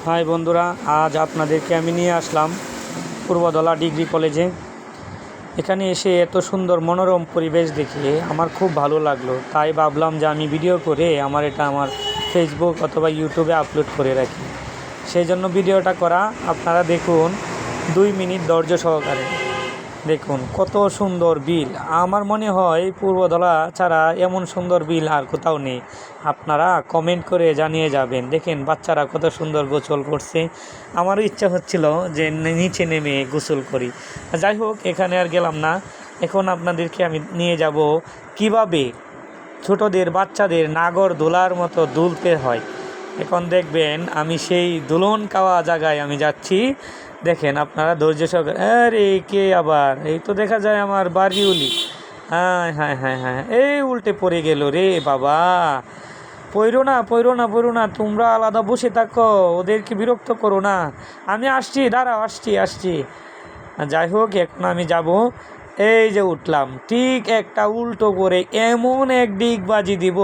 High বন্ধুরা, আজ আপনাদেরকে আমি নিয়ে আসলাম পূর্বধলা ডিগ্রি কলেজে। এখানে এসে এত সুন্দর মনোরম পরিবেশ দেখে আমার খুব ভালো লাগলো, তাই ভাবলাম যে আমি ভিডিও করে আমার ফেসবুক অথবা ইউটিউবে আপলোড করে রাখি। সেই জন্য ভিডিওটা করা। আপনারা দেখুন 2 মিনিট ধৈর্য সহকারে দেখুন কত সুন্দর বিল। আমার মনে হয় পূর্বধলা ছাড়া এমন সুন্দর বিল আর কোথাও নেই। আপনারা কমেন্ট করে জানিয়ে যাবেন। দেখেন বাচ্চারা কত সুন্দর গোসল করছে। আমারও ইচ্ছা হচ্ছিল যে নিচে নেমে গোসল করি। যাই হোক, এখানে আর গেলাম না। এখন আপনাদেরকে আমি নিয়ে যাব কিভাবে ছোটদের বাচ্চাদের নাগর দোলার মতো দুলতে হয়। এখন দেখবেন আমি সেই দুলন খাওয়া জায়গায় আমি যাচ্ছি। দেখেন আপনারা ধৈর্য সহকারে। আরে কে আবার? এই তো দেখা যায় আমার বাড়িউলি। হ্যাঁ হ্যাঁ হ্যাঁ হ্যাঁ, এই উল্টে পড়ে গেল রে বাবা। পড়ো না পড়ো না পড়ো না, তোমরা আলাদা বসে থাকো, ওদেরকে বিরক্ত করো না। আমি আসছি, দাঁড়াও, আসছি। যাই হোক, এখন আমি যাব। এই যে উঠলাম, ঠিক একটা উল্টো করে এমন এক ডিগবাজি দিব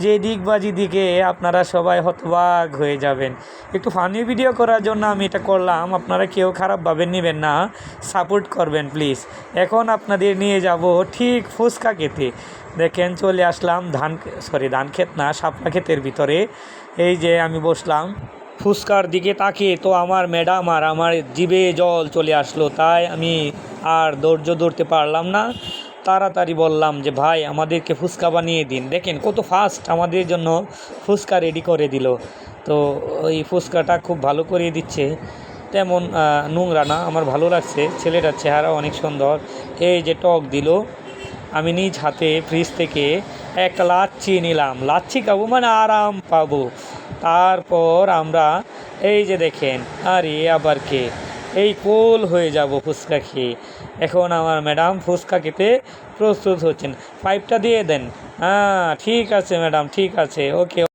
যে ডিগবাজি দিকে আপনারা সবাই হতবাক হয়ে যাবেন। একটু ফানি ভিডিও করার জন্য আমি এটা করলাম, আপনারা কেউ খারাপভাবে নেবেন না, সাপোর্ট করবেন প্লিজ। এখন আপনাদের নিয়ে যাব ঠিক ফুচকা খেতে। দেখেন চলে আসলাম ধান ক্ষেত না, শাপলা ক্ষেতের ভিতরে। এই যে আমি বসলাম, ফুচকার দিকে তাকিয়ে তো আমার ম্যাডাম আর আমার জিভে জল চলে আসলো। তাই আমি আর ধৈর্য ধরতে পারলাম না, তাড়াতাড়ি বললাম যে ভাই আমাদেরকে ফুচকা বানিয়ে দিন। দেখেন কত ফাস্ট আমাদের জন্য ফুচকা রেডি করে দিল। তো ওই ফুচকাটা খুব ভালো করে দিচ্ছে, তেমন নোংরা না, আমার ভালো লাগছে। ছেলেটার চেহারা অনেক সুন্দর। এই যে টক দিল, আমি নিজ হাতে ফ্রিজ থেকে একটা লাচ্ছি নিলাম। লাচ্ছি খাবো মানে আরাম পাবো। তারপর আমরা এই যে দেখেন, আরে আবার কে, এই কোল হয়ে যাব ফুচকা খেয়ে। এখন আমার ম্যাডাম ফুচকা খেতে প্রস্তুত হচ্ছেন। পাইপটা দিয়ে দেন। হ্যাঁ ঠিক আছে ম্যাডাম, ঠিক আছে, ওকে।